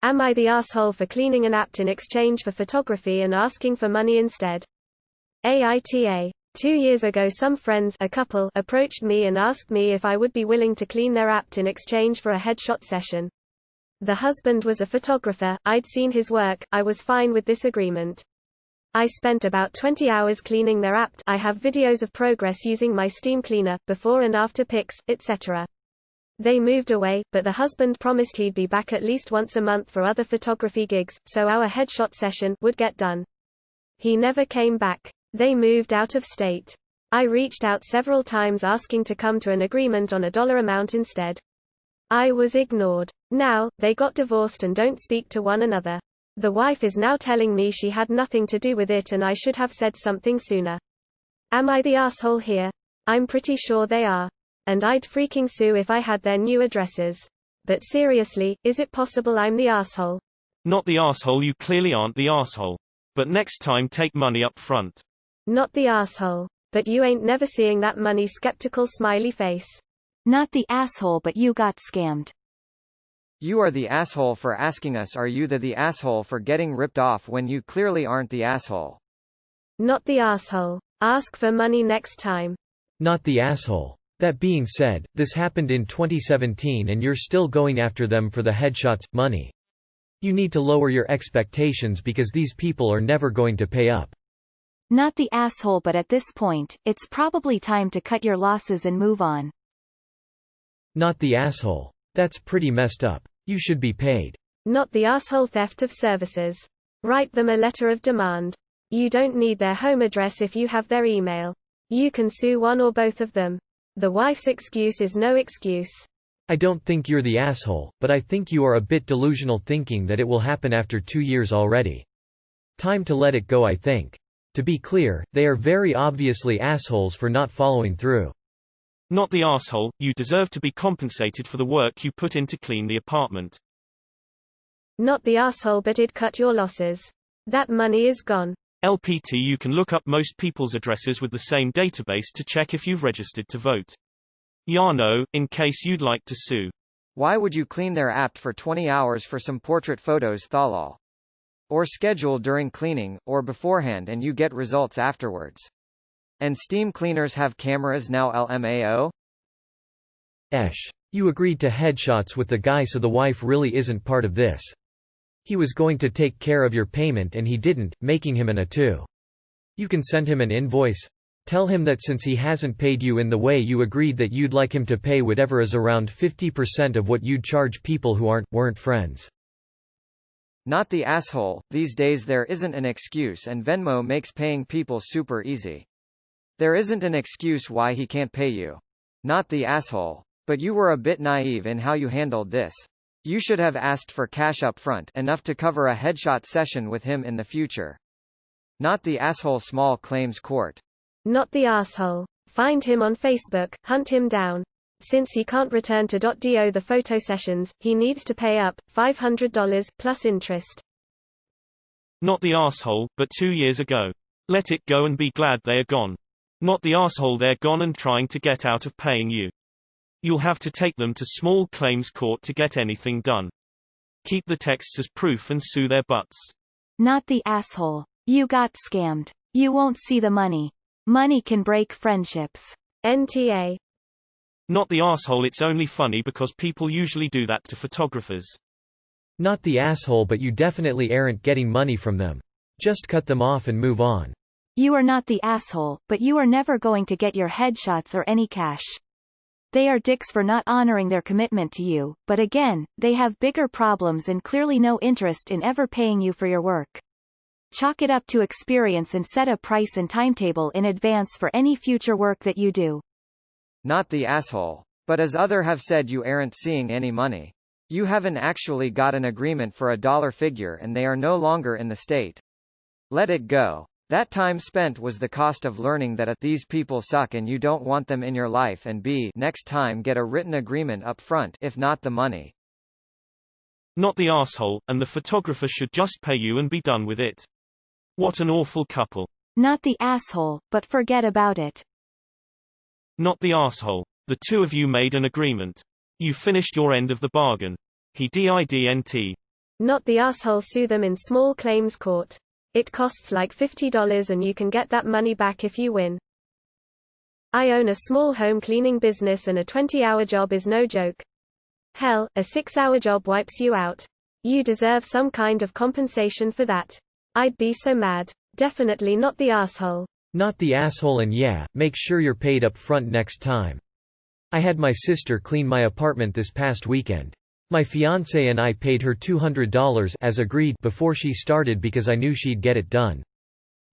Am I the asshole for cleaning an apt in exchange for photography and asking for money instead? AITA. 2 years ago some friends, a couple, approached me and asked me if I would be willing to clean their apt in exchange for a headshot session. The husband was a photographer, I'd seen his work, I was fine with this agreement. I spent about 20 hours cleaning their apt. I have videos of progress using my steam cleaner, before and after pics, etc. They moved away, but the husband promised he'd be back at least once a month for other photography gigs, so our headshot session would get done. He never came back. They moved out of state. I reached out several times asking to come to an agreement on a dollar amount instead. I was ignored. Now, they got divorced and don't speak to one another. The wife is now telling me she had nothing to do with it and I should have said something sooner. Am I the asshole here? I'm pretty sure they are. And I'd freaking sue if I had their new addresses. But seriously, is it possible I'm the asshole? Not the asshole, you clearly aren't the asshole. But next time take money up front. Not the asshole. But you ain't never seeing that money skeptical smiley face. Not the asshole, but you got scammed. You are the asshole for asking us. Are you the asshole for getting ripped off when you clearly aren't the asshole? Not the asshole. Ask for money next time. Not the asshole. That being said, this happened in 2017 and you're still going after them for the headshots, money. You need to lower your expectations because these people are never going to pay up. Not the asshole, but at this point, it's probably time to cut your losses and move on. Not the asshole. That's pretty messed up. You should be paid. Not the asshole. Theft of services. Write them a letter of demand. You don't need their home address if you have their email. You can sue one or both of them. The wife's excuse is no excuse. I don't think you're the asshole, but I think you are a bit delusional thinking that it will happen after 2 years already. Time to let it go, I think. To be clear, they are very obviously assholes for not following through. Not the asshole, you deserve to be compensated for the work you put in to clean the apartment. Not the asshole, but it cut your losses. That money is gone. LPT, you can look up most people's addresses with the same database to check if you've registered to vote. Yeah, no, in case you'd like to sue. Why would you clean their apt for 20 hours for some portrait photos thalal? Or schedule during cleaning, or beforehand and you get results afterwards. And steam cleaners have cameras now LMAO? You agreed to headshots with the guy, so the wife really isn't part of this. He was going to take care of your payment and he didn't, making him an A2. You can send him an invoice. Tell him that since he hasn't paid you in the way you agreed, that you'd like him to pay whatever is around 50% of what you'd charge people who weren't friends. Not the asshole. These days there isn't an excuse and Venmo makes paying people super easy. There isn't an excuse why he can't pay you. Not the asshole. But you were a bit naive in how you handled this. You should have asked for cash up front, enough to cover a headshot session with him in the future. Not the asshole. Small claims court. Not the asshole. Find him on Facebook, hunt him down. Since he can't return to .do the photo sessions, he needs to pay up $500 plus interest. Not the asshole, but 2 years ago. Let it go and be glad they are gone. Not the asshole, they're gone and trying to get out of paying you. You'll have to take them to small claims court to get anything done. Keep the texts as proof and sue their butts. Not the asshole. You got scammed. You won't see the money. Money can break friendships. NTA. Not the asshole, it's only funny because people usually do that to photographers. Not the asshole, but you definitely aren't getting money from them. Just cut them off and move on. You are not the asshole, but you are never going to get your headshots or any cash. They are dicks for not honoring their commitment to you, but again, they have bigger problems and clearly no interest in ever paying you for your work. Chalk it up to experience and set a price and timetable in advance for any future work that you do. Not the asshole. But as other have said, you aren't seeing any money. You haven't actually got an agreement for a dollar figure and they are no longer in the state. Let it go. That time spent was the cost of learning that these people suck and you don't want them in your life, and b, next time get a written agreement up front, if not the money. Not the asshole, and the photographer should just pay you and be done with it. What an awful couple. Not the asshole, but forget about it. Not the asshole. The two of you made an agreement. You finished your end of the bargain. He didn't. Not the asshole. Sue them in small claims court. It costs like $50 and you can get that money back if you win. I own a small home cleaning business and a 20-hour job is no joke. Hell, a 6-hour job wipes you out. You deserve some kind of compensation for that. I'd be so mad. Definitely not the asshole. Not the asshole, and yeah, make sure you're paid up front next time. I had my sister clean my apartment this past weekend. My fiancé and I paid her $200 as agreed before she started because I knew she'd get it done.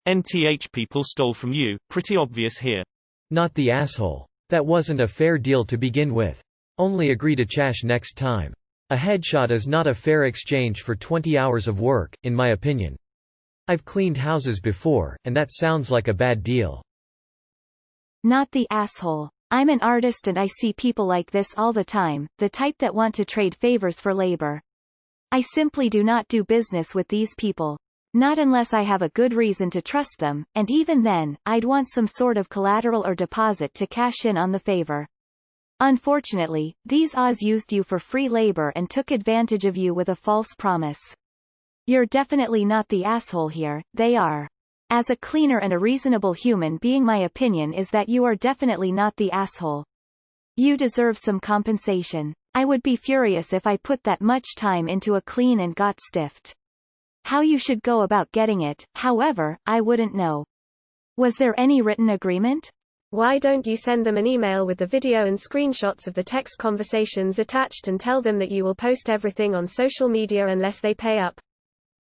NTH people stole from you, pretty obvious here. Not the asshole. That wasn't a fair deal to begin with. Only agree to chash next time. A headshot is not a fair exchange for 20 hours of work, in my opinion. I've cleaned houses before, and that sounds like a bad deal. Not the asshole. I'm an artist and I see people like this all the time, the type that want to trade favors for labor. I simply do not do business with these people. Not unless I have a good reason to trust them, and even then, I'd want some sort of collateral or deposit to cash in on the favor. Unfortunately, these Oz used you for free labor and took advantage of you with a false promise. You're definitely not the asshole here, they are. As a cleaner and a reasonable human being, my opinion is that you are definitely not the asshole. You deserve some compensation. I would be furious if I put that much time into a clean and got stiffed. How you should go about getting it, however, I wouldn't know. Was there any written agreement? Why don't you send them an email with the video and screenshots of the text conversations attached and tell them that you will post everything on social media unless they pay up?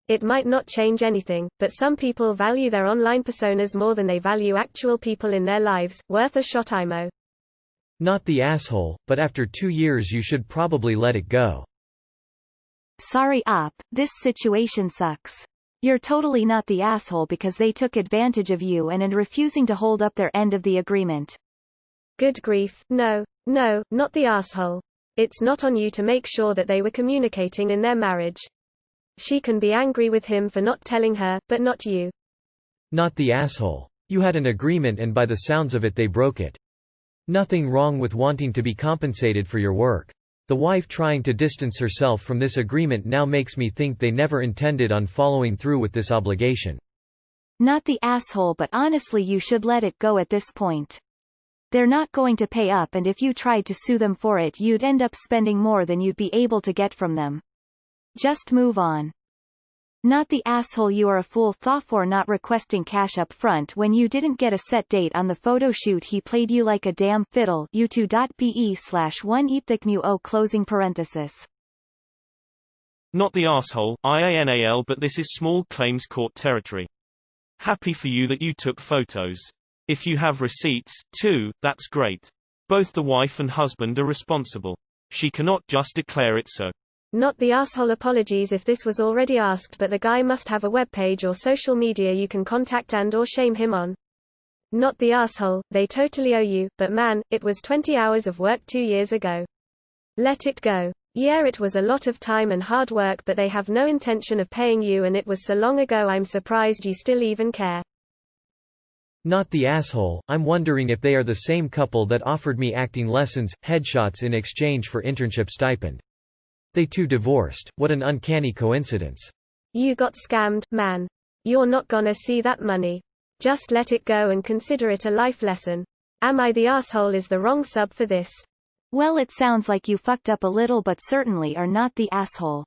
It might not change anything, but some people value their online personas more than they value actual people in their lives. Worth a shot, IMO. Not the asshole, but after 2 years you should probably let it go. Sorry op, this situation sucks. You're totally not the asshole because they took advantage of you and refusing to hold up their end of the agreement. Good grief, no, not the asshole. It's not on you to make sure that they were communicating in their marriage. She can be angry with him for not telling her, but not you. Not the asshole. You had an agreement and by the sounds of it they broke it. Nothing wrong with wanting to be compensated for your work. The wife trying to distance herself from this agreement now makes me think they never intended on following through with this obligation. Not the asshole, but honestly you should let it go at this point. They're not going to pay up, and if you tried to sue them for it you'd end up spending more than you'd be able to get from them. Just move on. Not the asshole, you are a fool for not requesting cash up front when you didn't get a set date on the photo shoot. He played you like a damn fiddle. U2.be/1 closing parenthesis. Not the asshole, IANAL, but this is small claims court territory. Happy for you that you took photos. If you have receipts, too, that's great. Both the wife and husband are responsible. She cannot just declare it so. Not the asshole. Apologies if this was already asked, but the guy must have a webpage or social media you can contact and or shame him on. Not the asshole, they totally owe you, but man, it was 20 hours of work 2 years ago. Let it go. Yeah, it was a lot of time and hard work, but they have no intention of paying you and it was so long ago I'm surprised you still even care. Not the asshole, I'm wondering if they are the same couple that offered me acting lessons, headshots in exchange for internship stipend. They too divorced. What an uncanny coincidence. You got scammed, man. You're not gonna see that money. Just let it go and consider it a life lesson. Am I the asshole is the wrong sub for this. Well, it sounds like you fucked up a little, but certainly are not the asshole.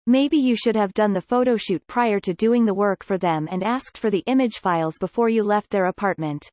Maybe you should have done the photoshoot prior to doing the work for them and asked for the image files before you left their apartment.